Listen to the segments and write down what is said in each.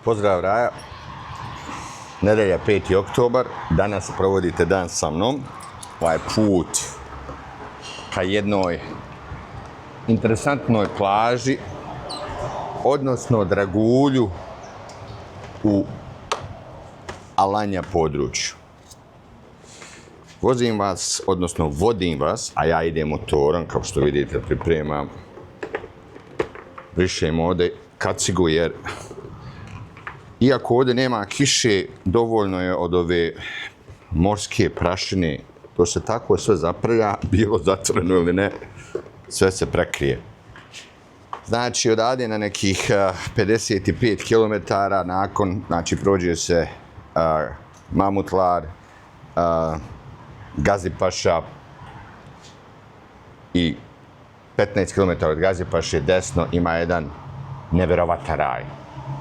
Pozdrav Raja, nedelja 5. oktobar, danas provodite dan sa mnom, ovaj put ka jednoj interesantnoj plaži, odnosno dragulju u Alanja području. Vozim vas, odnosno vodim vas, a ja idem motorom, kao što vidite pripremam, brišem ovdje kacigu jer iako ovdje nema kiše, dovoljno je od ove morske prašine, to se tako sve zaprlja, bilo zatvoreno ili ne, sve se prekrije. Znači, odavde na nekih 55 km nakon, znači prođe se Mamutlar, Gazipaša i 15 km od Gazipaše desno ima jedan nevjerovatan raj.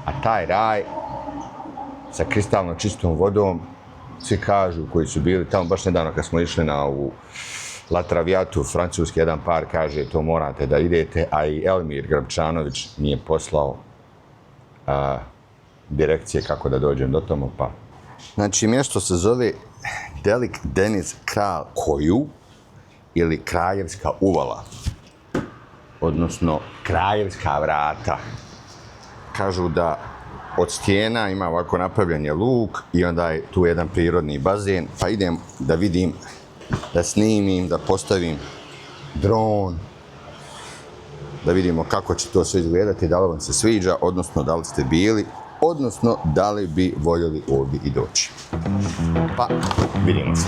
A taj raj sa kristalno čistom vodom, svi kažu koji su bili tamo baš nedavno kad smo išli na ovu La Traviatu, francuski jedan par kaže to morate da idete, a i Elmir Grabčanović mi je poslao direkcije kako da dođem do tamo. Pa. Znači, mjesto se zove Delik Deniz Kralj Koju ili Kraljevska uvala, odnosno Kraljevska vrata. Kažu da od stijena ima ovako napravljen je luk i onda je tu jedan prirodni bazen, pa idem da vidim, da snimim, da postavim dron, da vidimo kako će to sve izgledati, da li vam se sviđa, odnosno da li ste bili, odnosno da li bi voljeli ovdje i doći. Pa, vidimo se.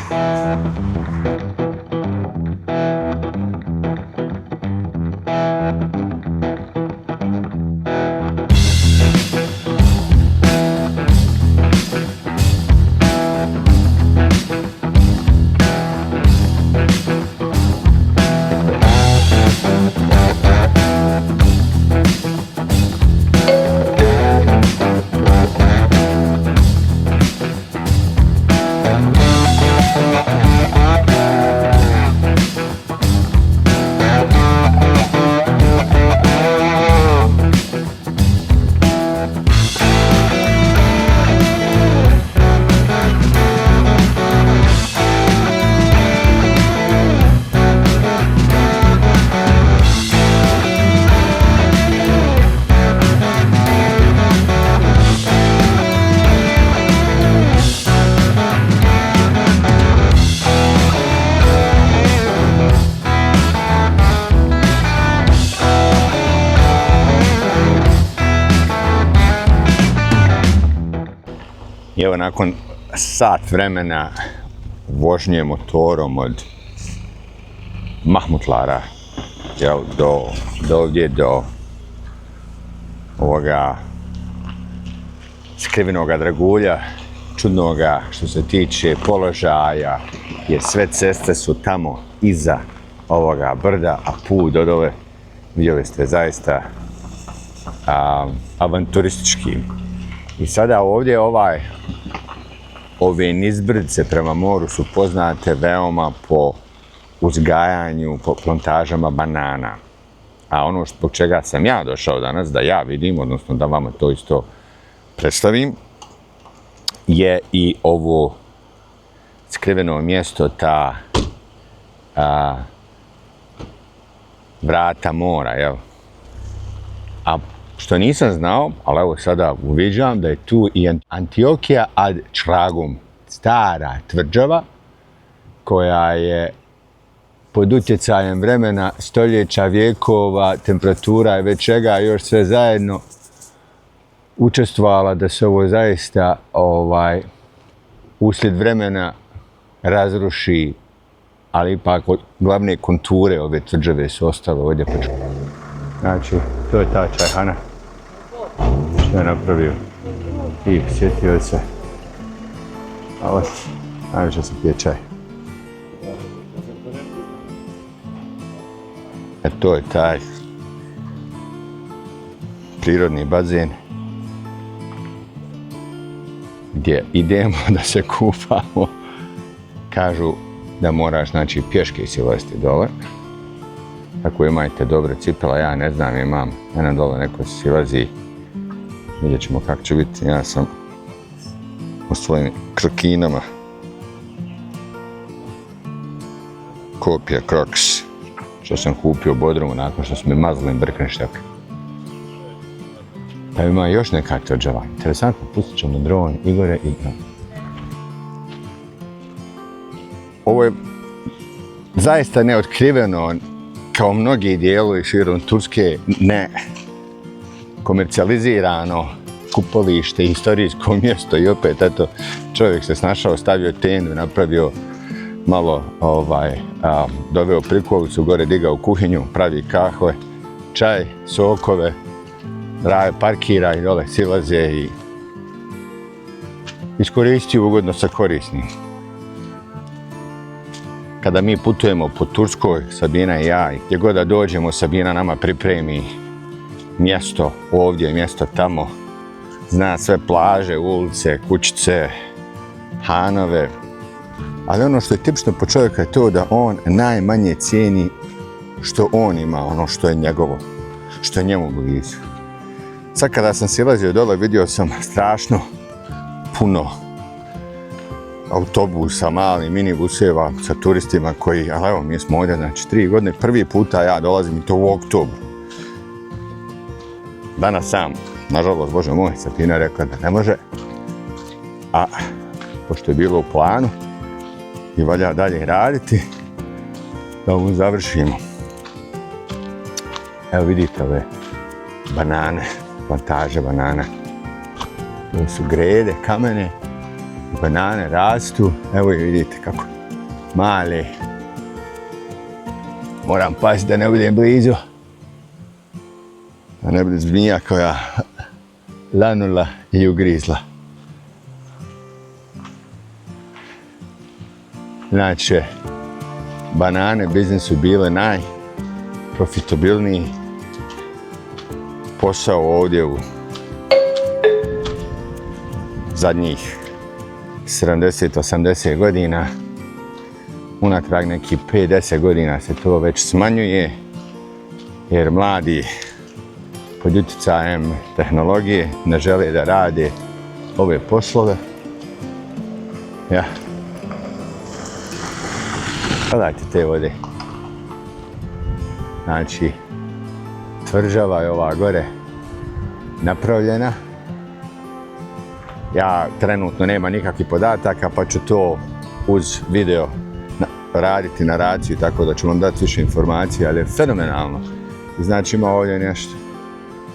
I evo, nakon sat vremena vožnje motorom od Mahmutlara do ovdje, do ovoga skrivenoga dragulja, čudnoga što se tiče položaja, jer sve ceste su tamo iza ovoga brda, a put od ove, vidjeli ste, zaista avanturistički. I sada ovdje ove nizbrdice prema moru su poznate veoma po uzgajanju, po plantažama banana. A ono zbog čega sam ja došao danas, da ja vidim, odnosno da vama to isto predstavim, je i ovo skriveno mjesto, ta vrata mora, jel? A što nisam znao, ali evo sada uviđam da je tu i Antiochia ad Tragum, stara tvrđava koja je pod utjecajem vremena, stoljeća, vijekova, temperatura i već čega još sve zajedno učestvovala da se ovo zaista uslijed vremena razruši, ali ipak glavne konture ove tvrđave su ostale ovdje. Znači, to je ta čajhana što je napravio i sjetio se. Ali najviše se pije čaj. To je taj prirodni bazen gdje idemo da se kupamo. Kažu da moraš, znači, pješke silaziti dole. Ako imate dobre cipela, ja ne znam, imam. Mene dole neko silazi vidjet ćemo kako će biti. Ja sam u svojim krokinama. Kopija Crocs, što sam kupio u Bodrumu nakon što su mi mazali Birkenstock. Pa ima još neka tvrđava. Interesantno, pustit ćemo dron Igore i ovo je zaista neotkriveno, kao mnogi dijelovi širom Turske, ne komercijalizirano kupolište, historijsko mjesto i opet, eto, čovjek se snašao, stavio tendu, napravio malo, doveo prikolicu, gore digao u kuhinju, pravi kahve, čaj, sokove, parkira i dole silaze i iskoristio ugodno sa korisnim. Kada mi putujemo po Turskoj, Sabina i ja, i gdje god da dođemo, Sabina nama pripremi mjesto ovdje, mjesto tamo. Zna sve plaže, ulice, kućice, hanove. Ali ono što je tipično po čovjeka je to da on najmanje cijeni što on ima, ono što je njegovo, što je njemu blizu. Sad kada sam silazio dole, vidio sam strašno puno autobusa, malih minibuseva sa turistima koji, ali evo, mi smo ovdje, znači 3 godine, prvi puta ja dolazim i to u oktobru. Danas sam, nažalost, Bože moj, Sabina rekla da ne može, a pošto je bilo u planu i valja dalje raditi, da mu završimo. Evo vidite ove banane, plantaže banana. Ovo su grede, kamene, banane rastu, evo i vidite kako male. Moram paziti da ne budem blizu, da ne bude zmija koja lanula i ugrizla. Znači, banane biznis su bile najprofitabilniji posao ovdje u zadnjih 70-80 godina. Unatrag neki 5-10 godina se to već smanjuje, jer mladi pod utjecajem tehnologije ne žele da rade ove poslove. Ja. Gledajte te vode. Znači, tvrđava je ova gore napravljena. Ja trenutno nema nikakvih podataka, pa ću to uz video raditi naraciju, tako da ću vam dati više informacija, ali je fenomenalno. I znači ima ovdje nešto.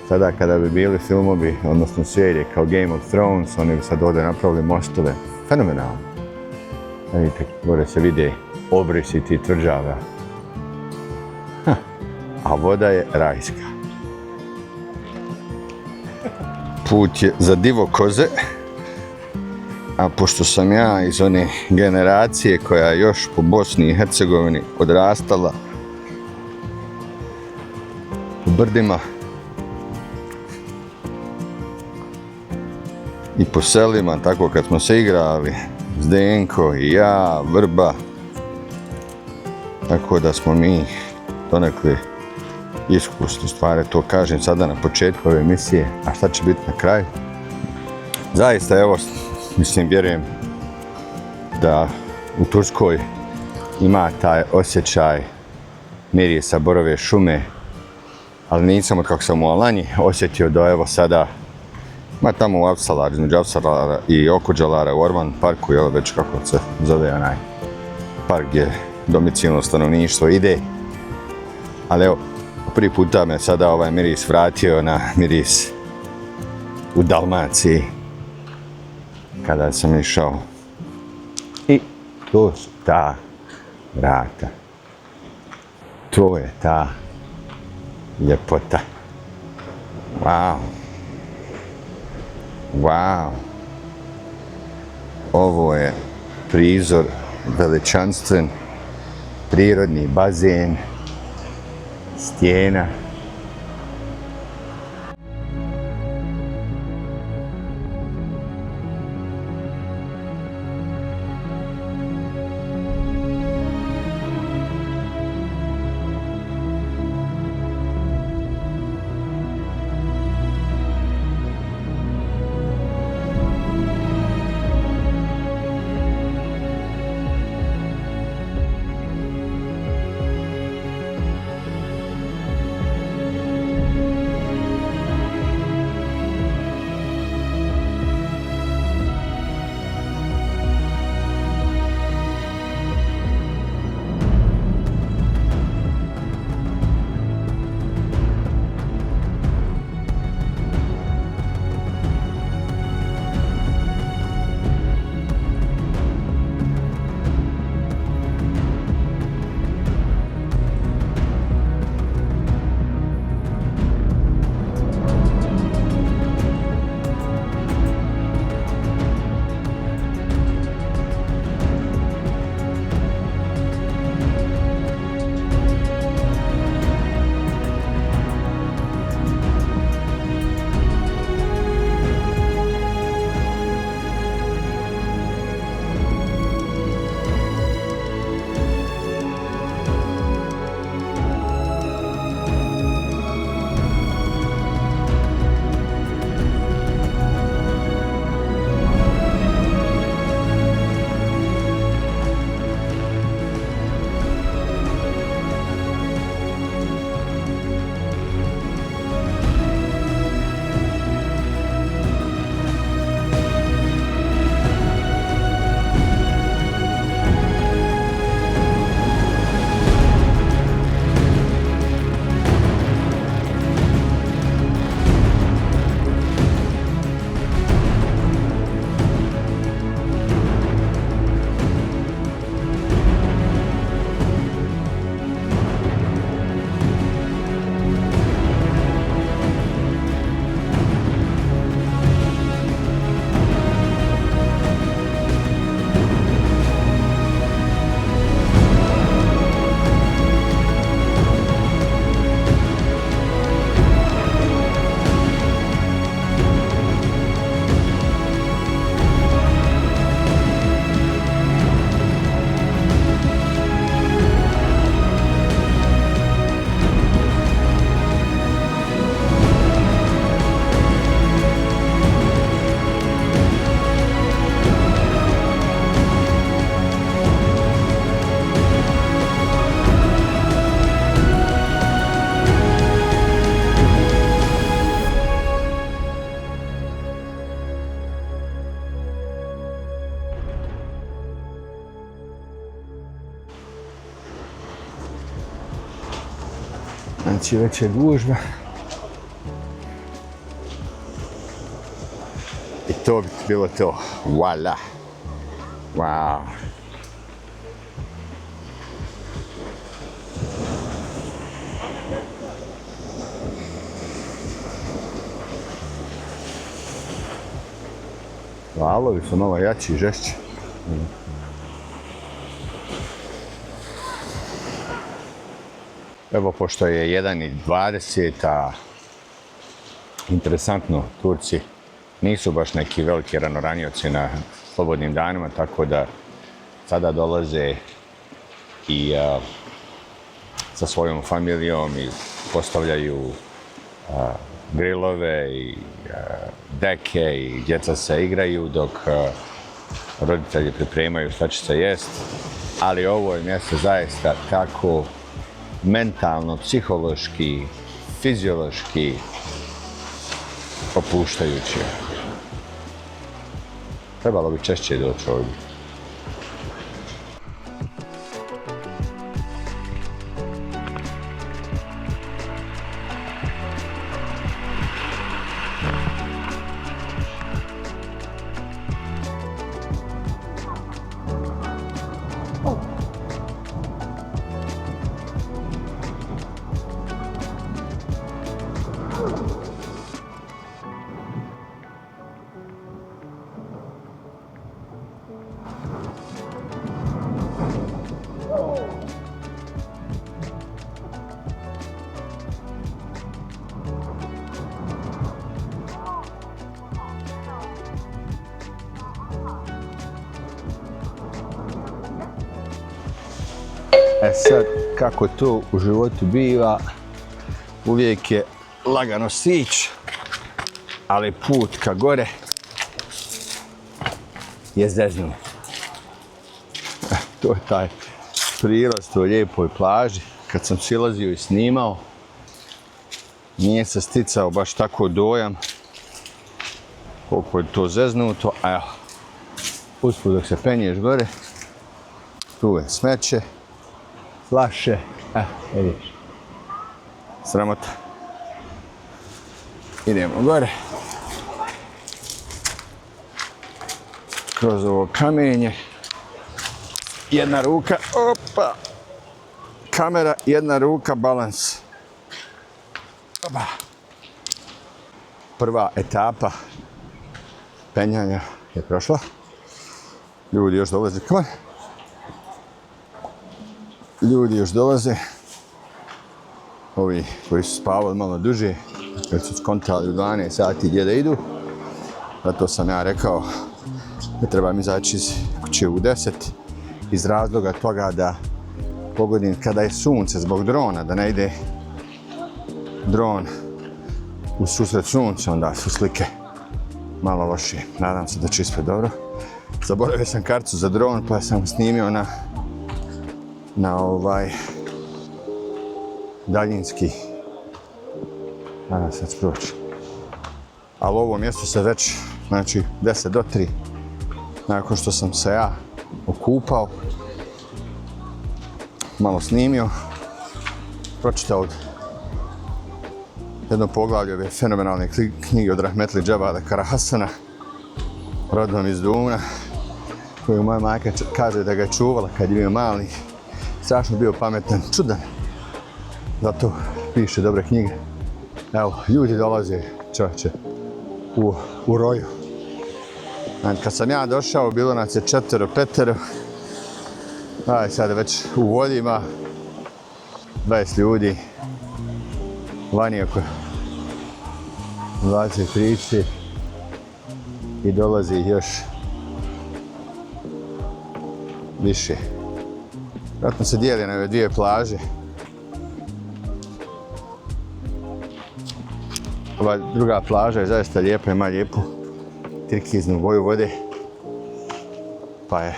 Sada kada bi bili filmovi, odnosno serije kao Game of Thrones, oni bi sad ovdje napravili mostove. Fenomenalno. Vidite, gore se vide obrisi tih tvrđava. A voda je rajska. Put je za divo koze. A pošto sam ja iz one generacije koja je još po Bosni i Hercegovini odrastala u brdima i po selima, tako kad smo se igrali, Zdenko i ja, Vrba, tako da smo mi donekle iskusni, stvari to kažem sada na početku ove emisije, a šta će biti na kraju? Zaista, evo, mislim, vjerujem da u Turskoj ima taj osjećaj mirisa borove šume, ali nisam od kako sam u Alanji osjetio da evo sada, ma tamo u Avsalar, između Avsalara i Okuđalara u Orman parku, jel već kako se zove onaj park gdje domicilno stanovništvo ide. Ali evo, prvi puta me sada ovaj miris vratio na miris u Dalmaciji kada sam išao. I to su ta vrata. To je ta ljepota. Wow. Wow. Ovo je prizor veličanstven, prirodni bazen, stijena. Znači već je gužba. I to bi bilo to. Voila. Wow. Valovi su malo jači i žešći. Evo, pošto je 1:20, a interesantno, Turci nisu baš neki veliki ranoranioci na slobodnim danima, tako da sada dolaze i sa svojom familijom i postavljaju grilove i deke i djeca se igraju dok roditelji pripremaju šta će se jest. Ali ovo je mjesto zaista tako mentalno, psihološki, fiziološki opuštajuće. Trebalo bi češće doći ovdje. E sad, kako to u životu biva, uvijek je lagano sić, ali put ka gore je zeznut. To je taj prilaz toj lijepoj plaži. Kad sam silazio i snimao, nije se sticao baš tako dojam koliko je to zeznuto. A evo, usput dok se penješ gore, tu je smeće, flaše, vidiš, sramota. Idemo gore. Kroz ovo kamenje. Jedna ruka, opa, kamera, jedna ruka, balans. Opa. Prva etapa penjanja je prošla. Ljudi još dolaze, come on. Ljudi još dolaze. Ovi koji su spavali malo duže, jer su skontali u 12 sati gdje da idu. Zato sam ja rekao da trebam izaći iz kuće u 10. Iz razloga toga da pogodim kada je sunce zbog drona, da ne ide dron u susret sunca, onda su slike malo lošije. Nadam se da će ispred dobro. Zaboravio sam kartu za dron pa sam snimio na daljinski. Nadam se da će proći. Ali ovo mjesto se već, znači 10 do 3, nakon što sam se ja okupao, malo snimio, pročitao jedno poglavlje ove fenomenalne knjige od Rahmetli Džabala Karahasana, rodom iz Duna, koju moja majka kaže da ga je čuvala kad je bio mali. Strašno bio pametan, čudan. Zato piše dobre knjige. Evo, ljudi dolaze, čovječe, u roju. Kad sam ja došao, bilo nas je 4, 5. Aj, sada već u vodima 20 ljudi. Vani oko 20-30 i dolazi još više. Vratno se dijeli na ove dvije plaže. Ova druga plaža je zaista lijepa, ima lijepu turkiznu boju vode. Pa je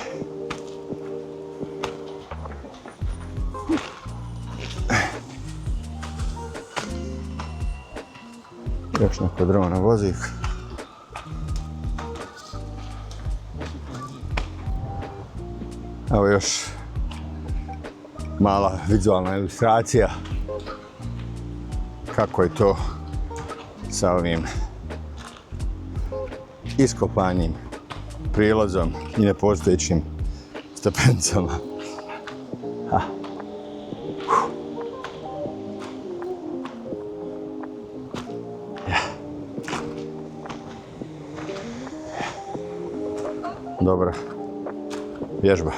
još neko drona vozi. Evo još mala vizualna ilustracija kako je to sa ovim iskopanim prilazom i nepostojećim stepenicama. Dobra vježba.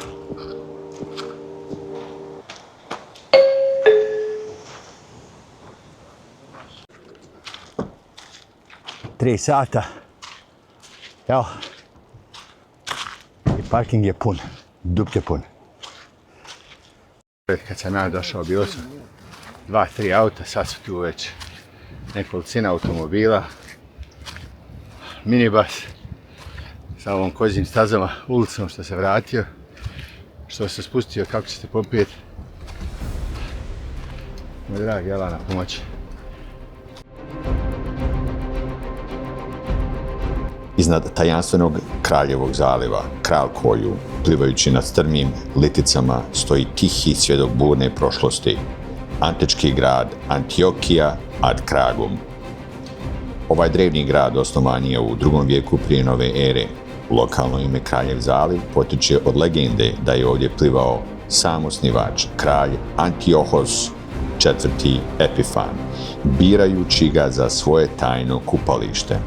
Tri sata. Evo. I parking je pun. Duplje pun. Kad sam ja došao, bilo su 2-3 auta, sad su tu već nekolicina automobila. Minibus sa ovom kozim stazama, ulicom što se vratio, što se spustio, kako ćete popijeti. Moj dragi Alana pomoći. Iznad tajanstvenog Kraljevog zaliva, kralj Koju, plivajući nad strmim liticama, stoji tihi svjedok burne prošlosti, antički grad Antiohija ad Kragum. Ovaj drevni grad osnovan je u 2. vijeku prije nove ere. Lokalno ime Kraljev zaliv potiče od legende da je ovdje plivao sam osnivač, kralj Antiohos IV. Epifan, birajući ga za svoje tajno kupalište.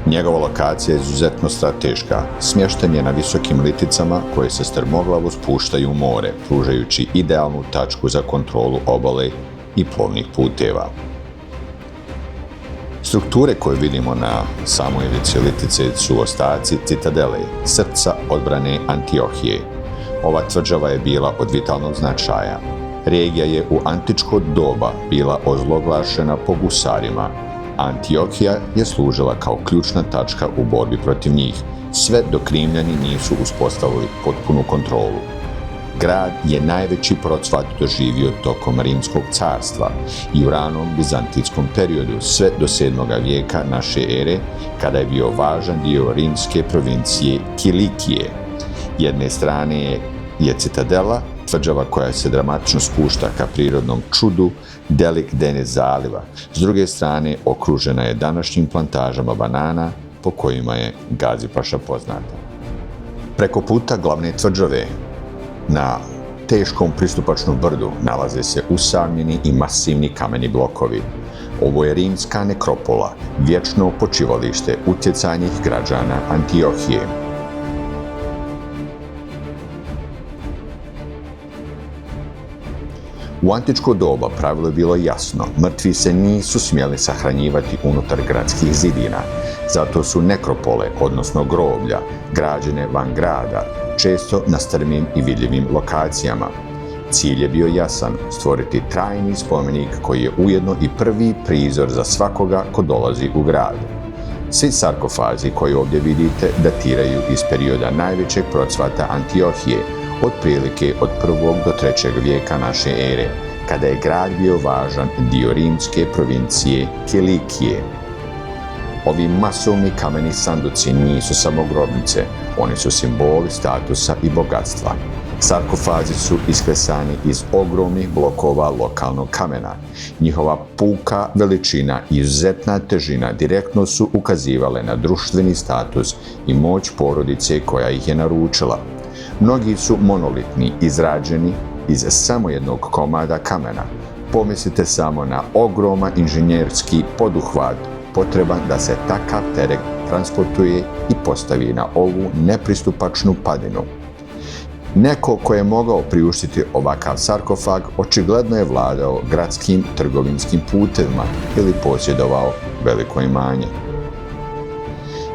Njegova lokacija je izuzetno strateška, smješten je na visokim liticama koje se strmoglavo spuštaju u more, pružajući idealnu tačku za kontrolu obale i plovnih puteva. Strukture koje vidimo na samoj ivici litice su ostaci citadele, srca odbrane Antiohije. Ova tvrđava je bila od vitalnog značaja. Regija je u antičko doba bila ozloglašena po gusarima. Antiohija je služila kao ključna tačka u borbi protiv njih, sve dok Rimljani nisu uspostavili potpunu kontrolu. Grad je najveći procvat doživio tokom Rimskog carstva i u ranom bizantijskom periodu sve do 7. vijeka naše ere, kada je bio važan dio rimske provincije Kilikije. Jedne strane je citadela, tvrđava koja se dramatično spušta ka prirodnom čudu Delik Denis zaliva. S druge strane, okružena je današnjim plantažama banana, po kojima je Gazi Paša poznata. Preko puta glavne tvrđave, na teškom pristupačnom brdu, nalaze se usamljeni i masivni kameni blokovi. Ovo je rimska nekropola, vječno počivalište utjecajnih građana Antiohije. U antičko doba pravilo je bilo jasno, mrtvi se nisu smjeli sahranjivati unutar gradskih zidina, zato su nekropole, odnosno groblja, građene van grada, često na strmim i vidljivim lokacijama. Cilj je bio jasan, stvoriti trajni spomenik koji je ujedno i prvi prizor za svakoga ko dolazi u grad. Svi sarkofazi koji ovdje vidite datiraju iz perioda najvećeg procvata Antiohije, otprilike od 1. do 3. vijeka naše ere, kada je grad bio važan dio rimske provincije Kilikije. Ovi masovni kameni sanduci nisu samo grobnice, oni su simboli statusa i bogatstva. Sarkofazi su isklesani iz ogromnih blokova lokalnog kamena. Njihova puka veličina i izuzetna težina direktno su ukazivale na društveni status i moć porodice koja ih je naručila. Mnogi su monolitni, izrađeni iz samo jednog komada kamena. Pomislite samo na ogroman inženjerski poduhvat potreban da se takav teret transportuje i postavi na ovu nepristupačnu padinu. Neko ko je mogao priuštiti ovakav sarkofag očigledno je vladao gradskim trgovinskim putevima ili posjedovao veliko imanje.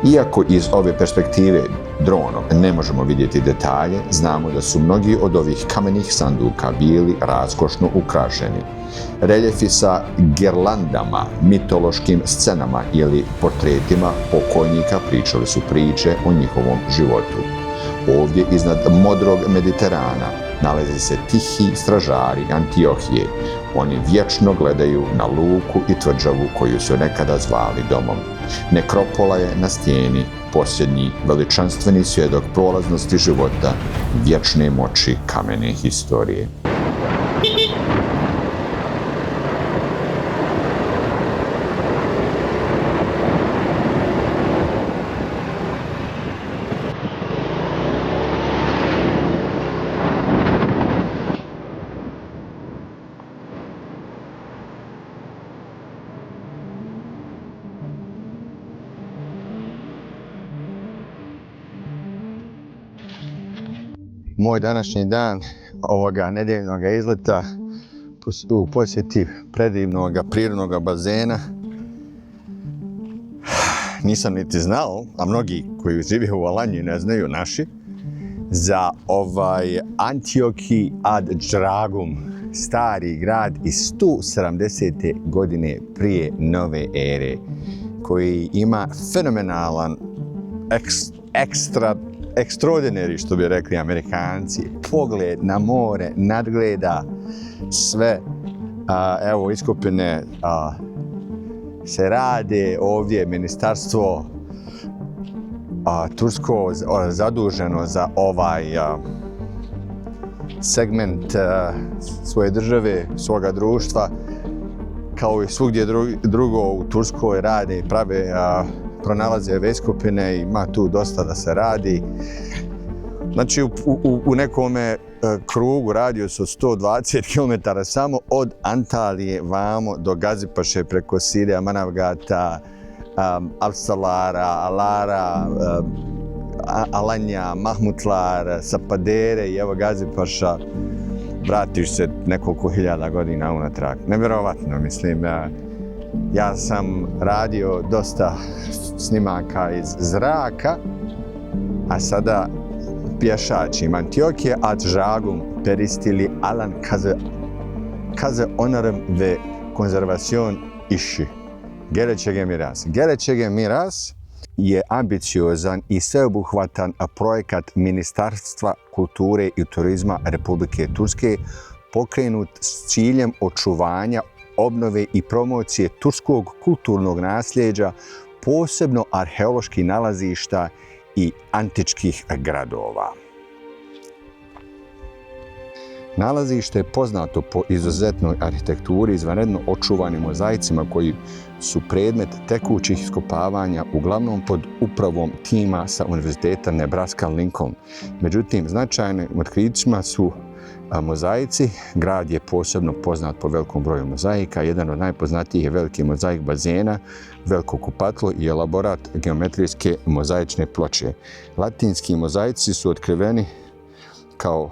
Iako iz ove perspektive dronom ne možemo vidjeti detalje, znamo da su mnogi od ovih kamenih sanduka bili raskošno ukrašeni. Reljefi sa girlandama, mitološkim scenama ili portretima pokojnika pričali su priče o njihovom životu. Ovdje iznad modrog Mediterana nalaze se tihi stražari Antiohije. Oni vječno gledaju na luku i tvrđavu koju su nekada zvali domom. Nekropola je na stijeni posljednji veličanstveni svjedok prolaznosti života, vječne moći kamene historije. moj današnji dan ovoga nedeljnog izleta u posjeti predivnog prirodnog bazena. Nisam niti znao, a mnogi koji žive u Alanji ne znaju naši, za Antioki ad Dragum, stari grad iz 170. godine prije nove ere, koji ima fenomenalan, extraordinary, što bi rekli Amerikanci, pogled na more, nadgleda sve. Evo, iskopine se rade ovdje, ministarstvo tursko zaduženo za ovaj segment svoje države, svoga društva, kao i svugdje drugo u Turskoj rade i prave, pronalaze iskopine i ima tu dosta da se radi. Znači u nekome krugu radijusu od 120 km samo od Antalije vamo do Gazipaše preko Sirija, Manavgata, Avsalara, Alara, Alanja, Mahmutlar, Sapadere i evo Gazipaša, vratiš se nekoliko hiljada godina unatrag. Nevjerovatno, mislim. Ja sam radio dosta snimaka iz zraka, a sada pješačim Antiochia ad Dragum per istili alan kaze onarım ve konzervasyon işi. Gelecek Miras. Gelecek Miras je ambiciozan i sveobuhvatan projekat Ministarstva kulture i turizma Republike Turske pokrenut s ciljem očuvanja, obnove i promocije turskog kulturnog nasljeđa, posebno arheoloških nalazišta i antičkih gradova. Nalazište je poznato po izuzetnoj arhitekturi, izvanredno očuvanim mozaicima koji su predmet tekućih iskopavanja, uglavnom pod upravom tima sa Univerziteta Nebraska-Lincoln. Međutim, značajnim otkrićima su mozaici. Grad je posebno poznat po velikom broju mozaika. Jedan od najpoznatijih je veliki mozaik bazena, veliko kupatlo i elaborat geometrijske mozaične ploče. Latinski mozaici su otkriveni kao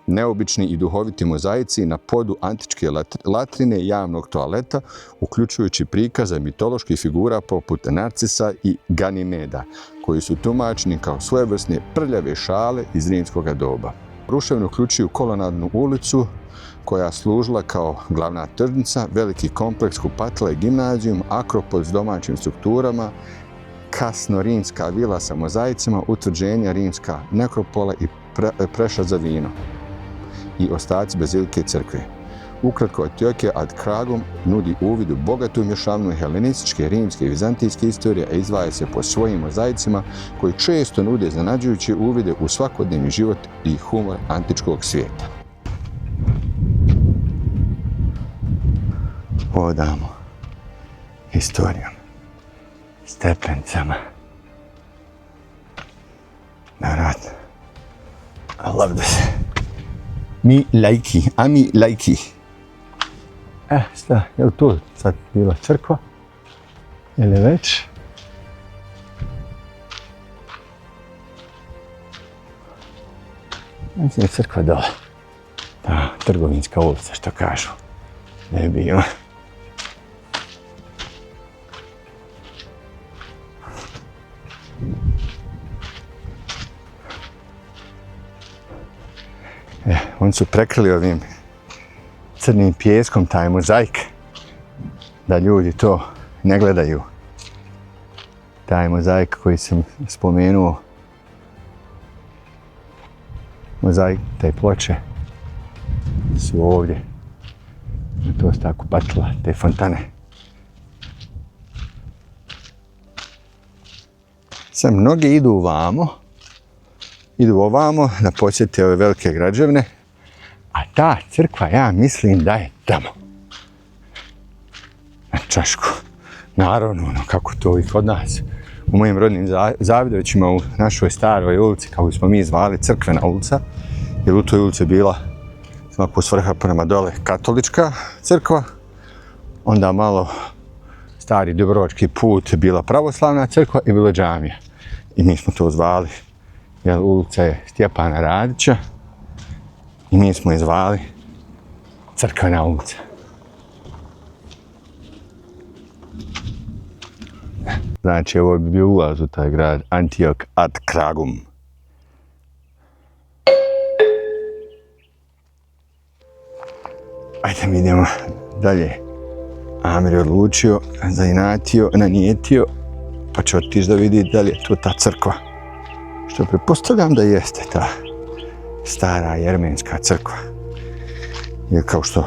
neobični i duhoviti mozaici na podu antičke latrine javnog toaleta, uključujući prikaze mitoloških figura poput Narcisa i Ganimeda, koji su tumačeni kao svojevrsne prljave šale iz rimskog doba. Ruševine uključuju kolonadnu ulicu koja služila kao glavna tržnica, veliki kompleks kupatla i gimnazijum, akropol s domaćim strukturama, kasno-rimska vila sa mozaicima, utvrđenja rimska nekropola i preša za vino i ostaci bazilike crkve. Ukratko, Antiochia ad Dragum nudi uvid u bogatu mješavinu helenističke, rimske i vizantijske istorije, a izdvaja se po svojim mozaicima koji često nude iznenađujuće uvide u svakodnevni život i humor antičkog svijeta. Hodamo historijom, stepenicama. Naravno, I love this. Mi lajki, a mi lajki. Šta, je li tu sad bila crkva? Ili već? Mislim je crkva dole. Ta trgovinska ulica, što kažu. Ne je bilo. Oni su prekrili ovim crnim pijeskom taj mozaik, da ljudi to ne gledaju. Taj mozaik koji sam spomenuo, mozaik, te ploče su ovdje. To su tako kupatila, te fontane. Sad mnogi idu ovamo da posjete ove velike građevine, a ta crkva, ja mislim da je tamo. Na Čašku. Naravno, kako to i kod nas. U mojim rodnim Zavidovićima u našoj staroj ulici, kako smo mi zvali crkvena ulica, jer u toj ulici je bila svako svrha prema dole katolička crkva, onda malo stari Dubrovački put bila pravoslavna crkva i bila džamija. I mi smo to zvali Jer ulica je Stjepana Radića i mi smo je zvali Crkvena ulica. Znači, ovo bi bio ulaz u taj grad, Antioch ad Kragum. Ajde mi idemo dalje. Amir je odlučio, nanijetio, pa će otići da vidi da li je tu ta crkva. Što pretpostavljam da jeste ta stara jermenska crkva. Jer kao što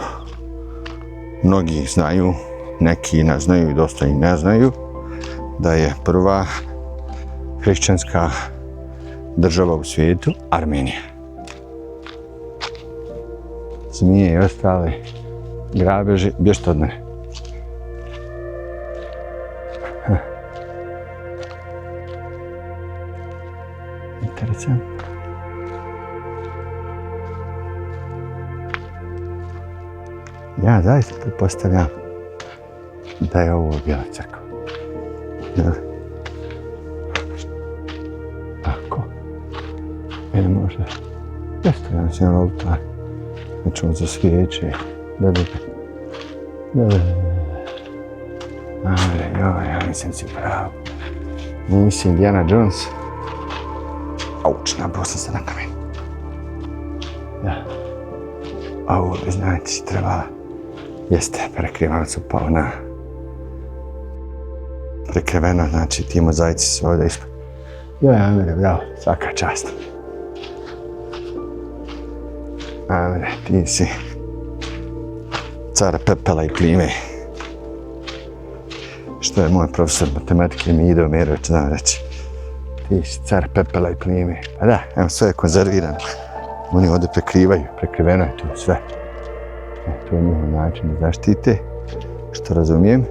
mnogi znaju, neki ne znaju i dosta i ne znaju, da je prva hrišćanska država u svijetu Armenija. Zmije i ostale grabeži, bježte od mene. Interesantno. Ja zaista pretpostavljam da je ovo bila crkva. Ako? Ili možda predstavljam se na oltar. Znači on za svijeće. Da. Ja mislim si pravo. Nisi Indiana Jones. Auč, nabao sam se na kamen. Da. A ovo bi znači trebala. Jeste, prekrivanac upao na prekriveno, znači ti mozaici su ovdje ispod. Amire, bravo, svaka čast. Amire, ti si car pepela i plime. Što je moj profesor matematike Mido Merović znao reći. Ti si car pepela i plime. Pa da, evo sve je konzervirano. Oni ovdje prekrivaju, prekriveno je tu sve. To je njihov način da zaštite, što razumijem.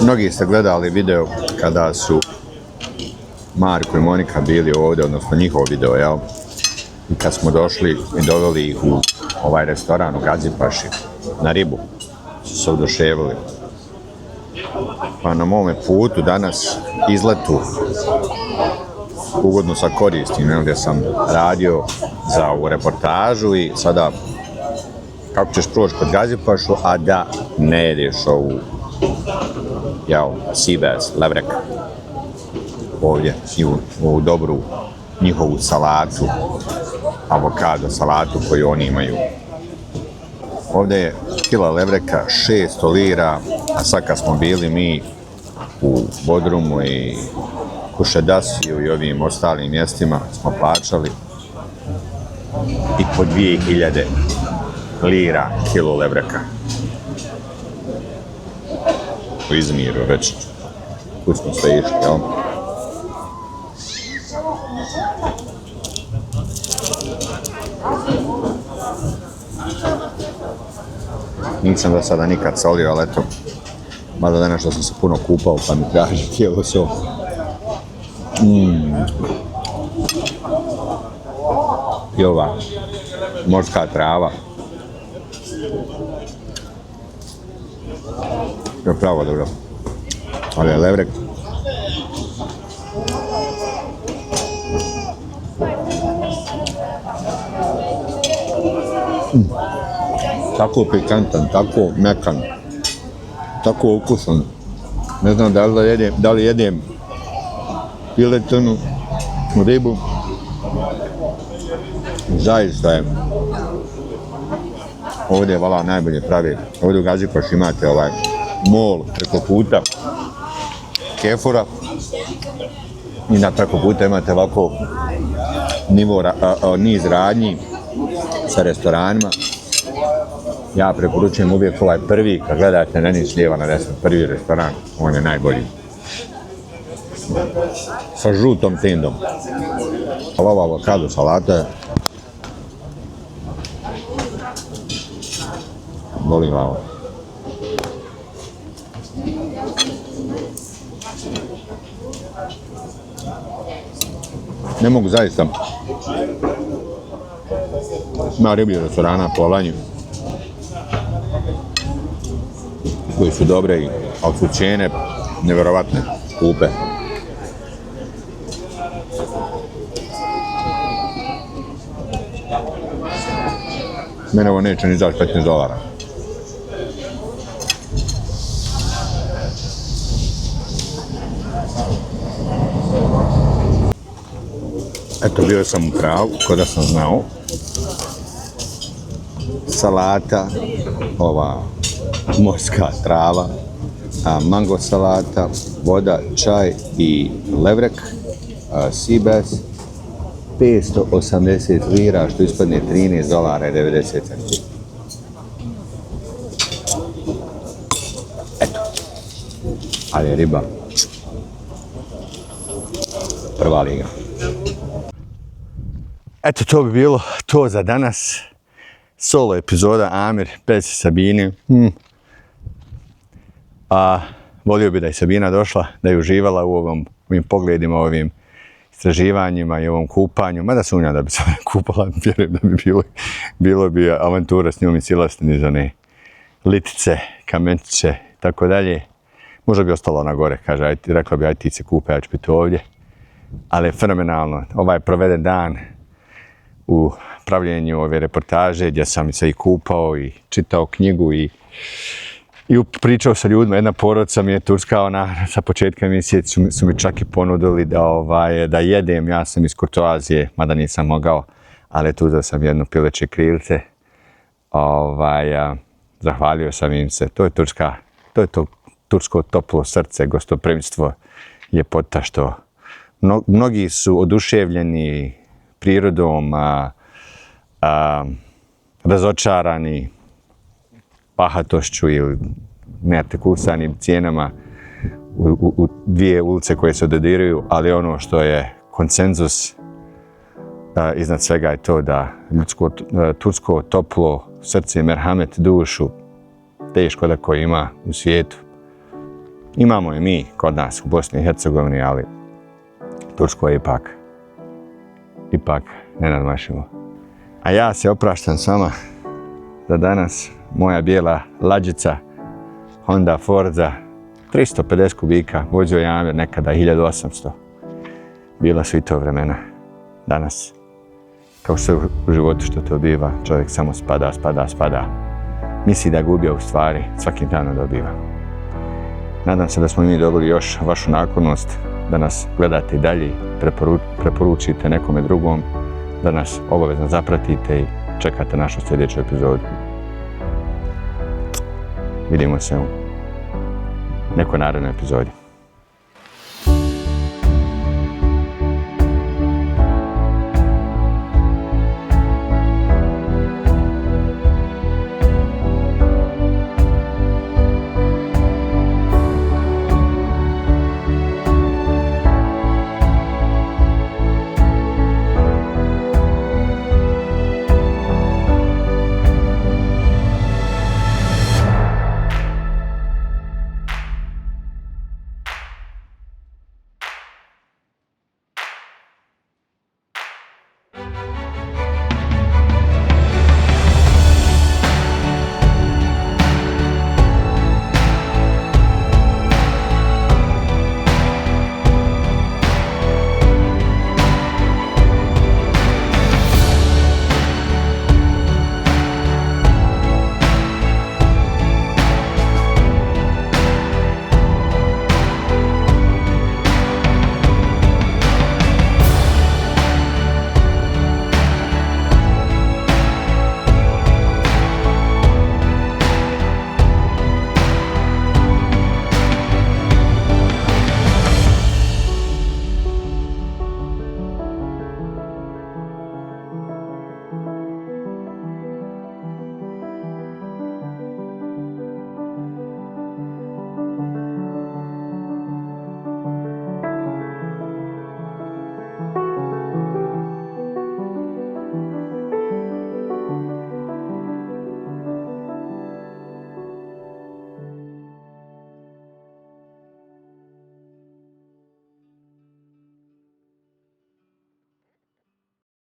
Mnogi ste gledali video kada su Marko i Monika bili ovdje, odnosno njihov video, jel? I kad smo došli i doveli ih u ovaj restoran u Gazipaši na ribu, su se oduševili. Pa na mome putu danas izletu ugodno sa koristim, gdje sam radio za ovu reportažu i sada kako ćeš proći kod Gazipašu, a da ne jedeš ovu sibes, levrek, ovdje i u dobru njihovu salatu, avokado salatu koju oni imaju. Ovdje je kila levreka 600 lira, a sad kad smo bili mi u Bodrumu i Kušedasiju i ovim ostalim mjestima smo plaćali i po 2000 lira kilo levreka. U Izmiru već, tu smo sve išli, jel? Nisam do sada nikad solio, ali eto, mada danas što sam se puno kupao pa mi traži tijelo so. I ova morska trava. Je pravo dobro. Ali je levrek. Tako pikantan, tako mekan, tako ukusan. Ne znam da li jedem piletinu, ribu. Zaista je. Ovdje je vala najbolje pravi. Ovdje u Gazipaši imate ovaj mol preko puta Kefura i na preko puta imate ovako niz radnji sa restoranima Ja preporučujem uvijek ovaj prvi, kad gledate na nič lijeva na desno, prvi restoran, on je najbolji. Sa žutom tindom. Ova avokado salata je... Boli glava. Ne mogu zaista. Ima riblji restorana po Alanji koji su dobre, ali su cijene nevjerovatne, skupe. Mene ovo neće ni za $15. Eto, bio sam u pravu, ko da sam znao. Salata, ova morska trava, mango salata, voda, čaj i levrek, sea bass, 580 lira, što ispadne $13.90. Eto, ali je riba prva liga. Eto, to bi bilo to za danas. Solo epizoda Amir bez Sabine. Volio bi da je Sabina došla, da je uživala u ovim pogledima, ovim istraživanjima i ovom kupanju. Mada sumnjam da bi se kupala, vjerujem da bi bilo bi avantura s njom i silaziti niz one litice, kamenčiće, tako dalje. Možda bi ostala ona gore, kaže, rekla bi, aj ti se kupe, ja ću biti ovdje. Ali je fenomenalno. Ovaj proveden dan u pravljenju ove reportaže gdje sam se i kupao i čitao knjigu i pričao sa ljudima. Jedna porodica mi je turska, sa početka emisije su mi čak i ponudili da jedem. Ja sam iz kurtoazije, mada nisam mogao, ali tu da sam jedno pileće krilce. Zahvalio sam im se. To je to tursko toplo srce, gostoprimstvo, ljepota što mnogi su oduševljeni prirodom, razočarani bahatošću ili neartikulisanim cijenama u dvije ulice koje se dodiruju, ali ono što je konsenzus iznad svega je to da tursko toplo srce, merhamet, dušu, teško da ko ima u svijetu. Imamo i mi kod nas u Bosni i Hercegovini, ali tursko je ipak nenadmašivo. A ja se opraštam s vama za danas. Moja bijela lađica Honda Forza 350 kubika, vozio je Amir nekada 1800. Bila su i to vremena. Danas, kao što u životu što to biva, čovjek samo spada. Misli da gubi, a u stvari svakim danom dobiva. Nadam se da smo mi dobili još vašu naklonost, da nas gledate i dalje, preporučite nekome drugom, da nas obavezno zapratite i čekate našu sljedeću epizodu. Vidimo se u nekoj narednoj epizodi.